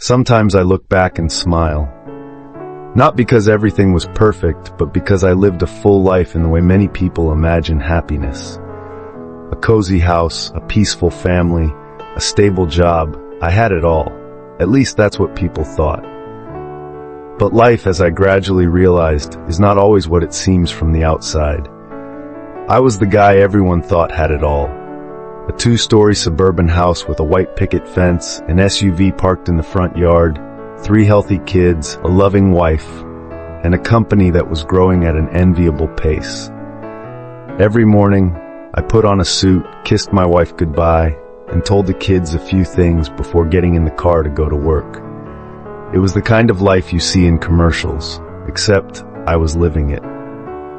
Sometimes I look back and smile. Not because everything was perfect, but because I lived a full life in the way many people imagine happiness. A cozy house, a peaceful family, a stable job. I had it all. At least that's what people thought. But life, as I gradually realized, is not always what it seems from the outside. I was the guy everyone thought had it all. A 2-story suburban house with a white picket fence, an SUV parked in the front yard, 3 healthy kids, a loving wife, and a company that was growing at an enviable pace. Every morning, I put on a suit, kissed my wife goodbye, and told the kids a few things before getting in the car to go to work. It was the kind of life you see in commercials, except I was living it.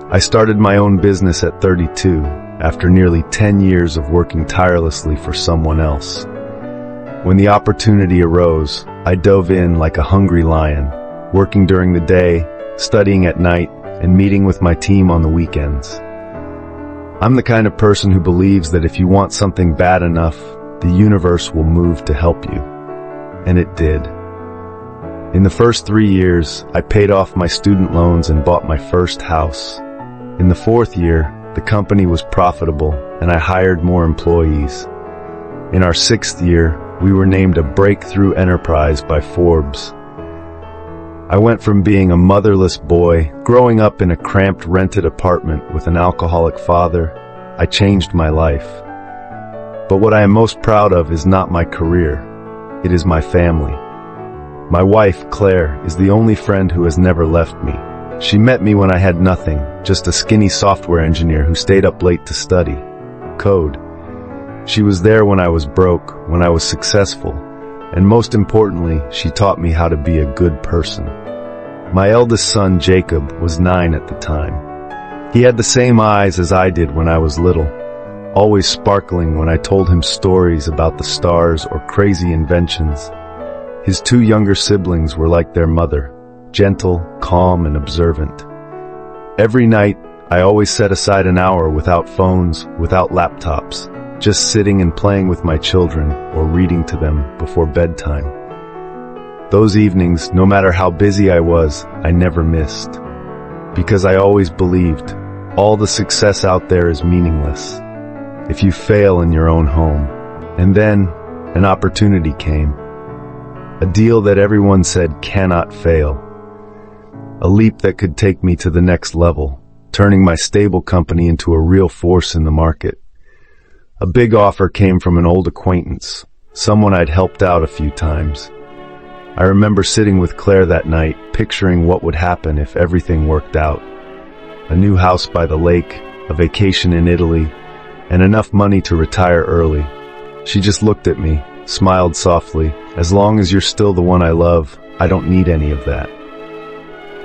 I started my own business at 32, after nearly 10 years of working tirelessly for someone else. When the opportunity arose, I dove in like a hungry lion, working during the day, studying at night, and meeting with my team on the weekends. I'm the kind of person who believes that if you want something bad enough, the universe will move to help you. And it did. In the first 3 years, I paid off my student loans and bought my first house. In the 4th year, the company was profitable, and I hired more employees. In our 6th year, we were named a breakthrough enterprise by Forbes. I went from being a motherless boy, growing up in a cramped rented apartment with an alcoholic father. I changed my life. But what I am most proud of is not my career. It is my family. My wife, Claire, is the only friend who has never left me. She met me when I had nothing, just a skinny software engineer who stayed up late to study code. She was there when I was broke, when I was successful, and most importantly, she taught me how to be a good person. My eldest son, Jacob, was 9 at the time. He had the same eyes as I did when I was little, always sparkling when I told him stories about the stars or crazy inventions. His 2 younger siblings were like their mother, gentle, calm, and observant. Every night, I always set aside an hour without phones, without laptops, just sitting and playing with my children or reading to them before bedtime. Those evenings, no matter how busy I was, I never missed. Because I always believed, all the success out there is meaningless if you fail in your own home. And then, an opportunity came. A deal that everyone said cannot fail. A leap that could take me to the next level, turning my stable company into a real force in the market. A big offer came from an old acquaintance, someone I'd helped out a few times. I remember sitting with Claire that night, picturing what would happen if everything worked out. A new house by the lake, a vacation in Italy, and enough money to retire early. She just looked at me, smiled softly. As long as you're still the one I love, I don't need any of that.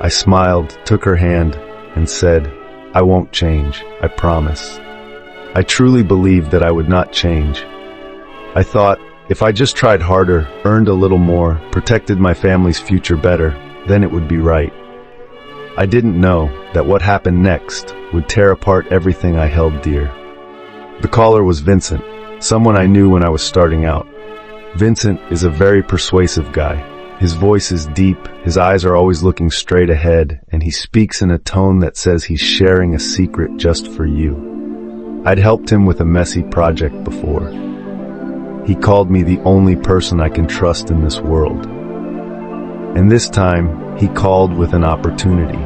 I smiled, took her hand, and said, I won't change, I promise. I truly believed that I would not change. I thought, if I just tried harder, earned a little more, protected my family's future better, then it would be right. I didn't know that what happened next would tear apart everything I held dear. The caller was Vincent, someone I knew when I was starting out. Vincent is a very persuasive guy. His voice is deep, his eyes are always looking straight ahead, and he speaks in a tone that says he's sharing a secret just for you. I'd helped him with a messy project before. He called me the only person I can trust in this world. And this time, he called with an opportunity.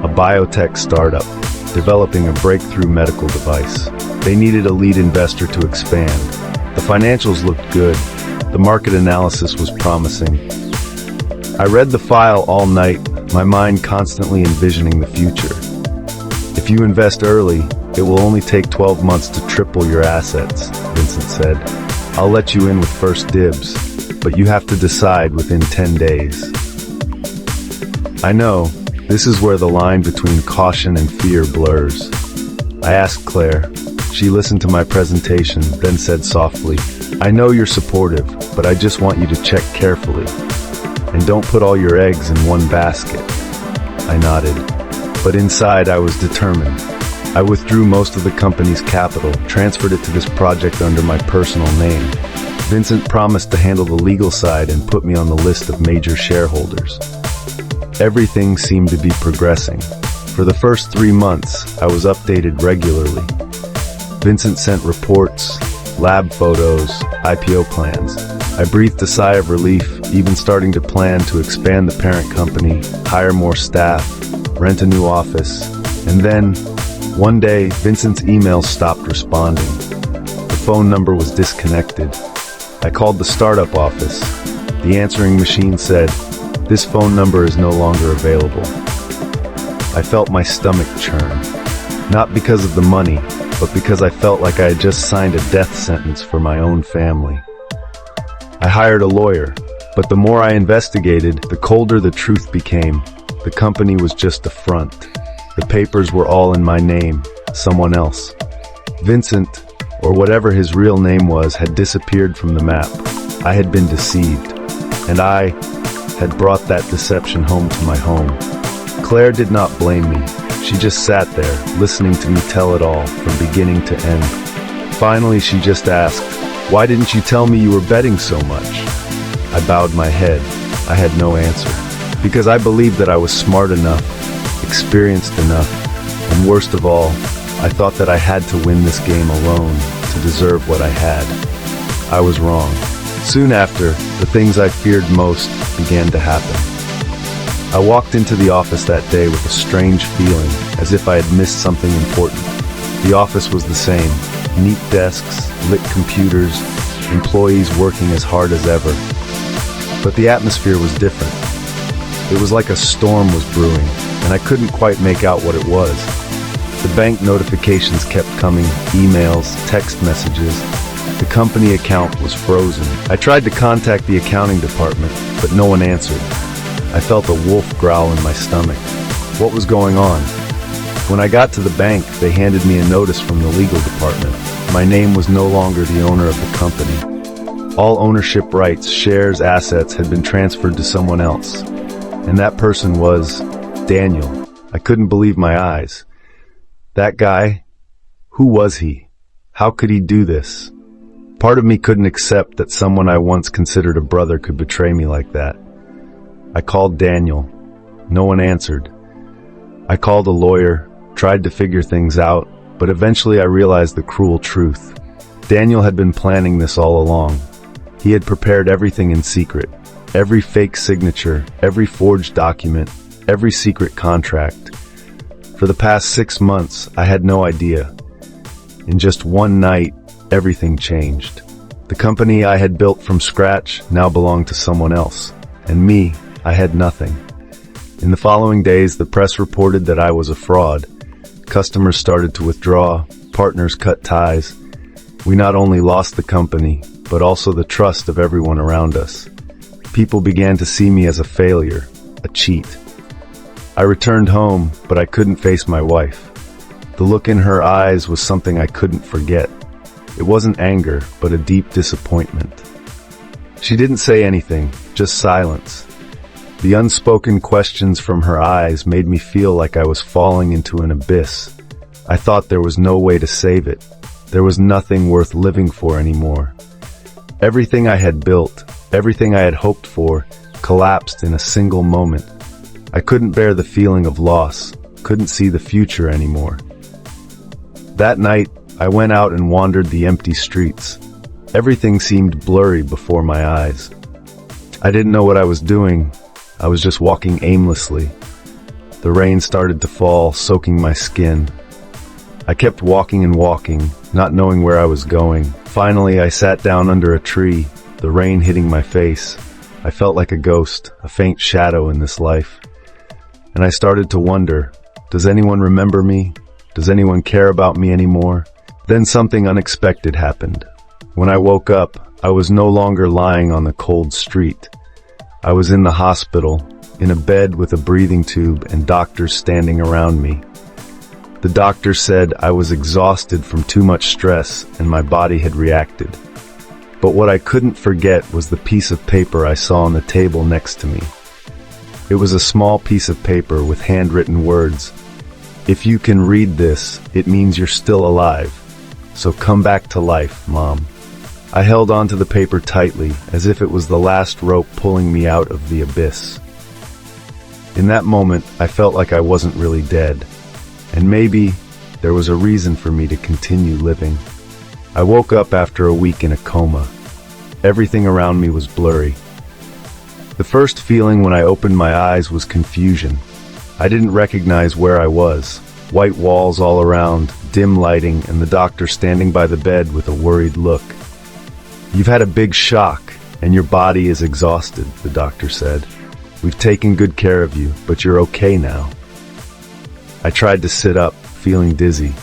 A biotech startup, developing a breakthrough medical device. They needed a lead investor to expand. The financials looked good. The market analysis was promising. I read the file all night, my mind constantly envisioning the future. If you invest early, it will only take 12 months to triple your assets, Vincent said. I'll let you in with first dibs, but you have to decide within 10 days. I know, this is where the line between caution and fear blurs. I asked Claire. She listened to my presentation, then said softly, I know you're supportive, but I just want you to check carefully. And don't put all your eggs in one basket. I nodded, but inside I was determined. I withdrew most of the company's capital, transferred it to this project under my personal name. Vincent promised to handle the legal side and put me on the list of major shareholders. Everything seemed to be progressing. For the first 3 months, I was updated regularly. Vincent sent reports, lab photos, IPO plans. I breathed a sigh of relief, even starting to plan to expand the parent company, hire more staff, rent a new office. And then, one day, Vincent's emails stopped responding. The phone number was disconnected. I called the startup office. The answering machine said, "This phone number is no longer available." I felt my stomach churn. Not because of the money, but because I felt like I had just signed a death sentence for my own family. I hired a lawyer, but the more I investigated, the colder the truth became. The company was just a front. The papers were all in my name, someone else. Vincent, or whatever his real name was, had disappeared from the map. I had been deceived, and I had brought that deception home to my home. Claire did not blame me. She just sat there, listening to me tell it all, from beginning to end. Finally, she just asked, "Why didn't you tell me you were betting so much?" I bowed my head. I had no answer. Because I believed that I was smart enough, experienced enough, and worst of all, I thought that I had to win this game alone to deserve what I had. I was wrong. Soon after, the things I feared most began to happen. I walked into the office that day with a strange feeling, as if I had missed something important. The office was the same. Neat desks, lit computers, employees working as hard as ever. But the atmosphere was different. It was like a storm was brewing, and I couldn't quite make out what it was. The bank notifications kept coming, emails, text messages. The company account was frozen. I tried to contact the accounting department, but no one answered. I felt a wolf growl in my stomach. What was going on? When I got to the bank, they handed me a notice from the legal department. My name was no longer the owner of the company. All ownership rights, shares, assets had been transferred to someone else. And that person was Daniel. I couldn't believe my eyes. That guy? Who was he? How could he do this? Part of me couldn't accept that someone I once considered a brother could betray me like that. I called Daniel. No one answered. I called a lawyer, tried to figure things out, but eventually I realized the cruel truth. Daniel had been planning this all along. He had prepared everything in secret. Every fake signature, every forged document, every secret contract. For the past 6 months, I had no idea. In just one night, everything changed. The company I had built from scratch now belonged to someone else. And me, I had nothing. In the following days, the press reported that I was a fraud. Customers started to withdraw, partners cut ties. We not only lost the company, but also the trust of everyone around us. People began to see me as a failure, a cheat. I returned home, but I couldn't face my wife. The look in her eyes was something I couldn't forget. It wasn't anger, but a deep disappointment. She didn't say anything, just silence. The unspoken questions from her eyes made me feel like I was falling into an abyss. I thought there was no way to save it. There was nothing worth living for anymore. Everything I had built, everything I had hoped for, collapsed in a single moment. I couldn't bear the feeling of loss, couldn't see the future anymore. That night, I went out and wandered the empty streets. Everything seemed blurry before my eyes. I didn't know what I was doing. I was just walking aimlessly. The rain started to fall, soaking my skin. I kept walking and walking, not knowing where I was going. Finally, I sat down under a tree, the rain hitting my face. I felt like a ghost, a faint shadow in this life. And I started to wonder, does anyone remember me? Does anyone care about me anymore? Then something unexpected happened. When I woke up, I was no longer lying on the cold street. I was in the hospital, in a bed with a breathing tube and doctors standing around me. The doctor said I was exhausted from too much stress and my body had reacted. But what I couldn't forget was the piece of paper I saw on the table next to me. It was a small piece of paper with handwritten words. "If you can read this, it means you're still alive. So come back to life, Mom." I held onto the paper tightly, as if it was the last rope pulling me out of the abyss. In that moment, I felt like I wasn't really dead, and maybe there was a reason for me to continue living. I woke up after a week in a coma. Everything around me was blurry. The first feeling when I opened my eyes was confusion. I didn't recognize where I was. White walls all around, dim lighting, and the doctor standing by the bed with a worried look. "You've had a big shock, and your body is exhausted," the doctor said. "We've taken good care of you, but you're okay now." I tried to sit up, feeling dizzy,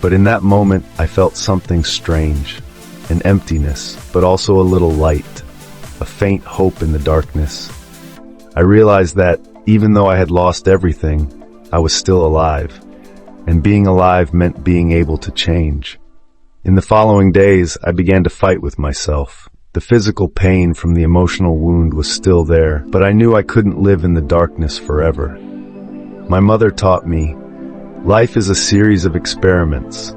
but in that moment I felt something strange, an emptiness, but also a little light, a faint hope in the darkness. I realized that, even though I had lost everything, I was still alive, and being alive meant being able to change. In the following days, I began to fight with myself. The physical pain from the emotional wound was still there, but I knew I couldn't live in the darkness forever. My mother taught me, life is a series of experiments.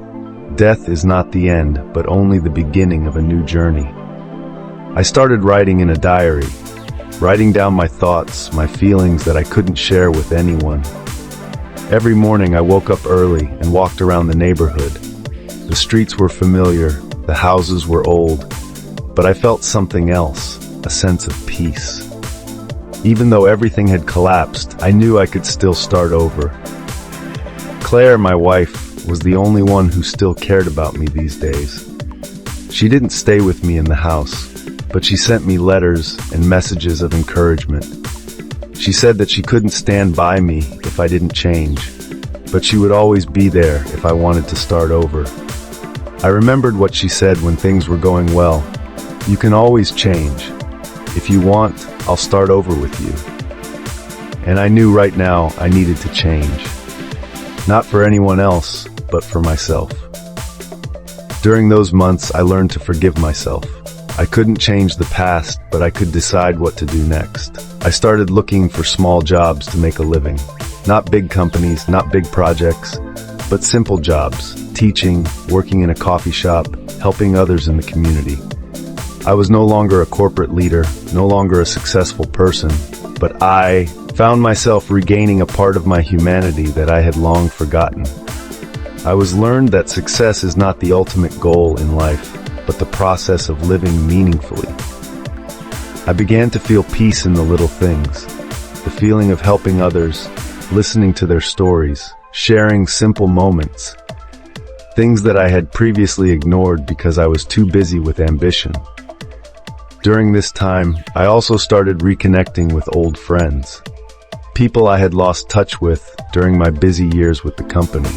Death is not the end, but only the beginning of a new journey. I started writing in a diary, writing down my thoughts, my feelings that I couldn't share with anyone. Every morning I woke up early and walked around the neighborhood. The streets were familiar, the houses were old, but I felt something else, a sense of peace. Even though everything had collapsed, I knew I could still start over. Claire, my wife, was the only one who still cared about me these days. She didn't stay with me in the house, but she sent me letters and messages of encouragement. She said that she couldn't stand by me if I didn't change, but she would always be there if I wanted to start over. I remembered what she said when things were going well. "You can always change. If you want, I'll start over with you." And I knew right now I needed to change. Not for anyone else, but for myself. During those months, I learned to forgive myself. I couldn't change the past, but I could decide what to do next. I started looking for small jobs to make a living. Not big companies, not big projects, but simple jobs. Teaching, working in a coffee shop, helping others in the community. I was no longer a corporate leader, no longer a successful person, but I found myself regaining a part of my humanity that I had long forgotten. I was learned that success is not the ultimate goal in life, but the process of living meaningfully. I began to feel peace in the little things, the feeling of helping others, listening to their stories, sharing simple moments, things that I had previously ignored because I was too busy with ambition. During this time, I also started reconnecting with old friends, people I had lost touch with during my busy years with the company.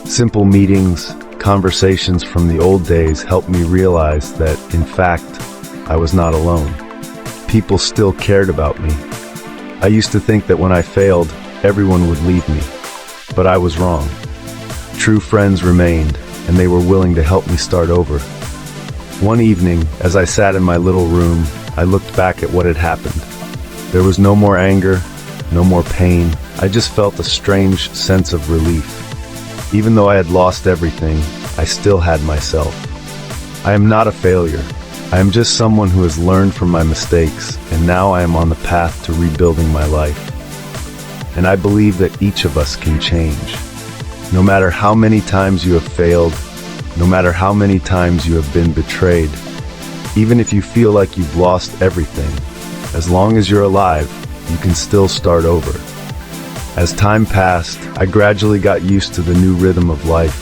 Simple meetings, conversations from the old days helped me realize that, in fact, I was not alone. People still cared about me. I used to think that when I failed, everyone would leave me, but I was wrong. True friends remained, and they were willing to help me start over. One evening, as I sat in my little room, I looked back at what had happened. There was no more anger, no more pain. I just felt a strange sense of relief. Even though I had lost everything, I still had myself. I am not a failure. I am just someone who has learned from my mistakes, and now I am on the path to rebuilding my life. And I believe that each of us can change. No matter how many times you have failed, no matter how many times you have been betrayed, even if you feel like you've lost everything, as long as you're alive, you can still start over. As time passed, I gradually got used to the new rhythm of life.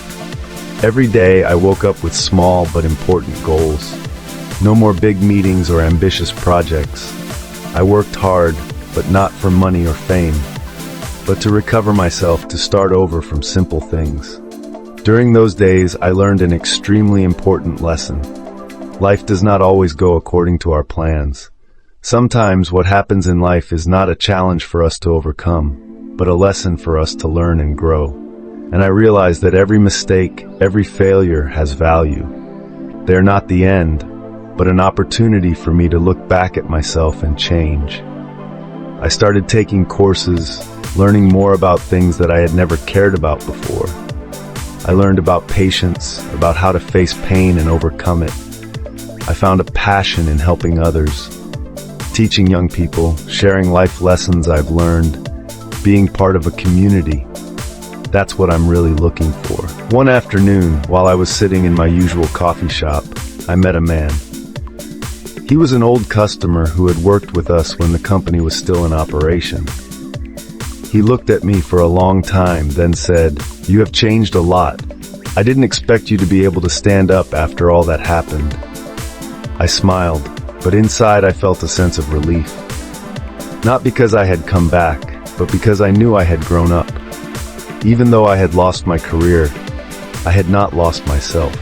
Every day I woke up with small but important goals. No more big meetings or ambitious projects. I worked hard, but not for money or fame, but to recover myself, to start over from simple things. During those days, I learned an extremely important lesson. Life does not always go according to our plans. Sometimes what happens in life is not a challenge for us to overcome, but a lesson for us to learn and grow. And I realized that every mistake, every failure has value. They're not the end, but an opportunity for me to look back at myself and change. I started taking courses, learning more about things that I had never cared about before. I learned about patience, about how to face pain and overcome it, I found a passion in helping others, teaching young people, sharing life lessons I've learned, being part of a community. That's what I'm really looking for. One afternoon, while I was sitting in my usual coffee shop, I met a man. He was an old customer who had worked with us when the company was still in operation. He looked at me for a long time, then said, "You have changed a lot. I didn't expect you to be able to stand up after all that happened." I smiled, but inside I felt a sense of relief. Not because I had come back, but because I knew I had grown up. Even though I had lost my career, I had not lost myself.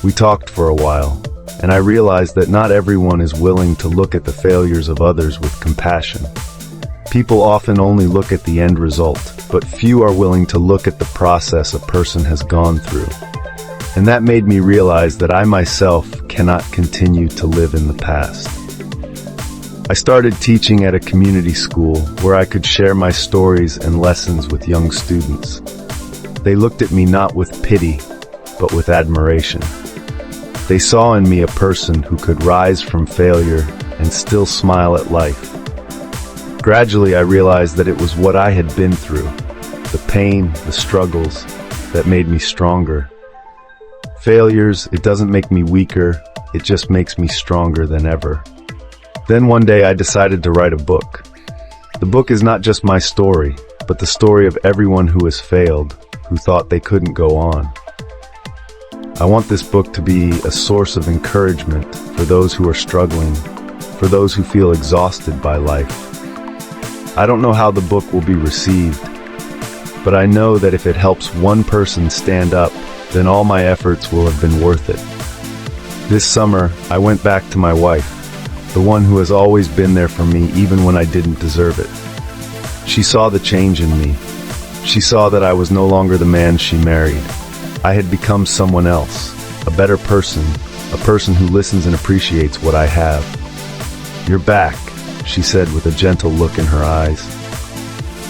We talked for a while, and I realized that not everyone is willing to look at the failures of others with compassion. People often only look at the end result, but few are willing to look at the process a person has gone through. And that made me realize that I myself cannot continue to live in the past. I started teaching at a community school where I could share my stories and lessons with young students. They looked at me not with pity, but with admiration. They saw in me a person who could rise from failure and still smile at life. Gradually, I realized that it was what I had been through, the pain, the struggles, that made me stronger. Failures, it doesn't make me weaker, it just makes me stronger than ever. Then one day I decided to write a book. The book is not just my story, but the story of everyone who has failed, who thought they couldn't go on. I want this book to be a source of encouragement for those who are struggling, for those who feel exhausted by life. I don't know how the book will be received, but I know that if it helps one person stand up, then all my efforts will have been worth it. This summer, I went back to my wife, the one who has always been there for me even when I didn't deserve it. She saw the change in me. She saw that I was no longer the man she married. I had become someone else, a better person, a person who listens and appreciates what I have. "You're back," she said with a gentle look in her eyes.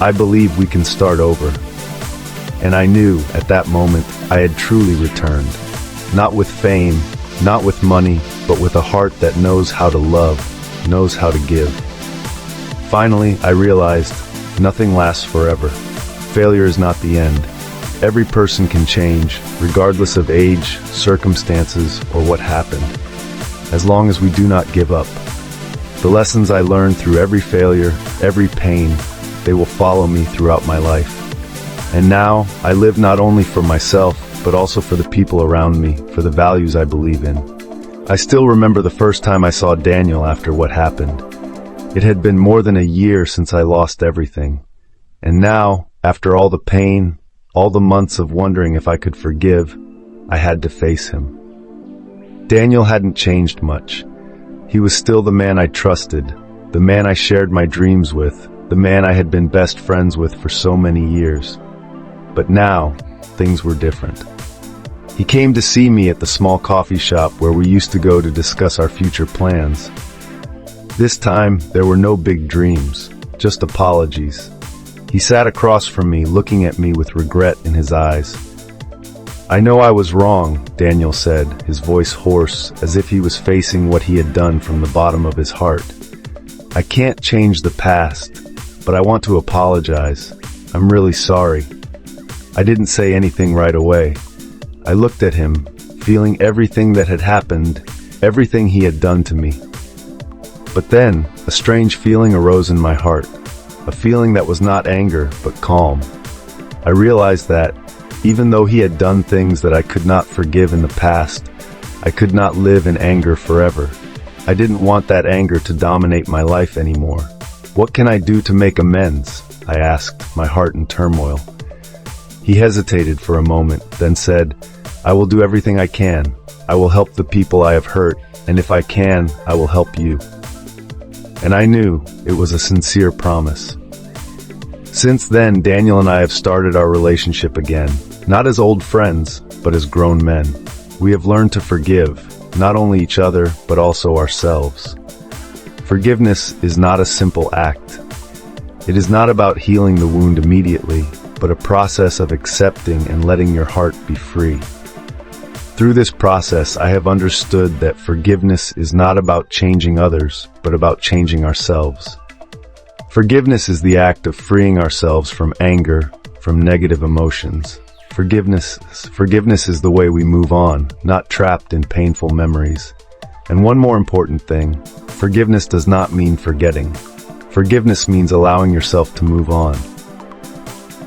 "I believe we can start over." And I knew at that moment I had truly returned, not with fame, not with money, but with a heart that knows how to love, knows how to give. Finally, I realized nothing lasts forever. Failure is not the end. Every person can change, regardless of age, circumstances, or what happened, as long as we do not give up. The lessons I learned through every failure, every pain, they will follow me throughout my life. And now, I live not only for myself, but also for the people around me, for the values I believe in. I still remember the first time I saw Daniel after what happened. It had been more than a year since I lost everything. And now, after all the pain, all the months of wondering if I could forgive, I had to face him. Daniel hadn't changed much. He was still the man I trusted, the man I shared my dreams with, the man I had been best friends with for so many years. But now, things were different. He came to see me at the small coffee shop where we used to go to discuss our future plans. This time, there were no big dreams, just apologies. He sat across from me, looking at me with regret in his eyes. "I know I was wrong," Daniel said, his voice hoarse, as if he was facing what he had done from the bottom of his heart. "I can't change the past, but I want to apologize. I'm really sorry." I didn't say anything right away. I looked at him, feeling everything that had happened, everything he had done to me. But then, a strange feeling arose in my heart, a feeling that was not anger, but calm. I realized that, even though he had done things that I could not forgive in the past, I could not live in anger forever. I didn't want that anger to dominate my life anymore. "What can I do to make amends?" I asked, my heart in turmoil. He hesitated for a moment, then said, "I will do everything I can. I will help the people I have hurt, and if I can, I will help you." And I knew it was a sincere promise. Since then, Daniel and I have started our relationship again, not as old friends, but as grown men. We have learned to forgive, not only each other, but also ourselves. Forgiveness is not a simple act. It is not about healing the wound immediately, but a process of accepting and letting your heart be free. Through this process, I have understood that forgiveness is not about changing others, but about changing ourselves. Forgiveness is the act of freeing ourselves from anger, from negative emotions. Forgiveness is the way we move on, not trapped in painful memories. And one more important thing, forgiveness does not mean forgetting. Forgiveness means allowing yourself to move on.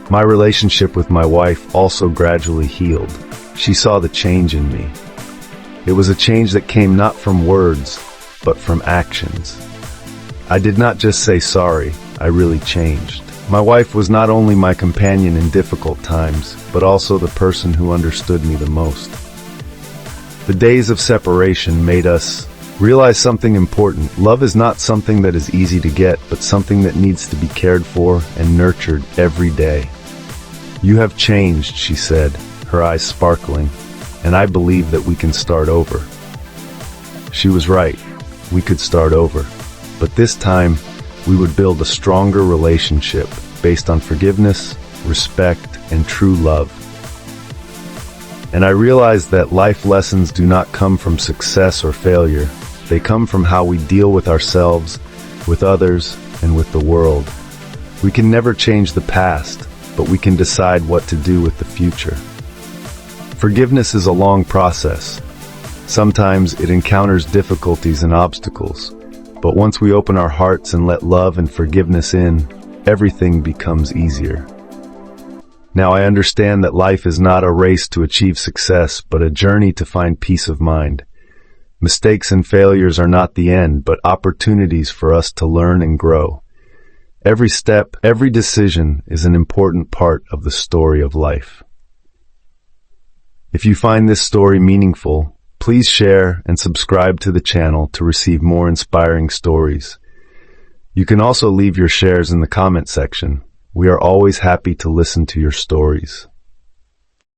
My relationship with my wife also gradually healed. She saw the change in me. It was a change that came not from words, but from actions. I did not just say sorry, I really changed. My wife was not only my companion in difficult times, but also the person who understood me the most. The days of separation made us realize something important. Love is not something that is easy to get, but something that needs to be cared for and nurtured every day. You have changed, she said, her eyes sparkling, and I believe that we can start over. She was right. We could start over. But this time, we would build a stronger relationship based on forgiveness, respect, and true love. And I realized that life lessons do not come from success or failure. They come from how we deal with ourselves, with others, and with the world. We can never change the past, but we can decide what to do with the future. Forgiveness is a long process. Sometimes it encounters difficulties and obstacles, but once we open our hearts and let love and forgiveness in, everything becomes easier. Now I understand that life is not a race to achieve success, but a journey to find peace of mind. Mistakes and failures are not the end, but opportunities for us to learn and grow. Every step, every decision is an important part of the story of life. If you find this story meaningful, please share and subscribe to the channel to receive more inspiring stories. You can also leave your shares in the comment section. We are always happy to listen to your stories.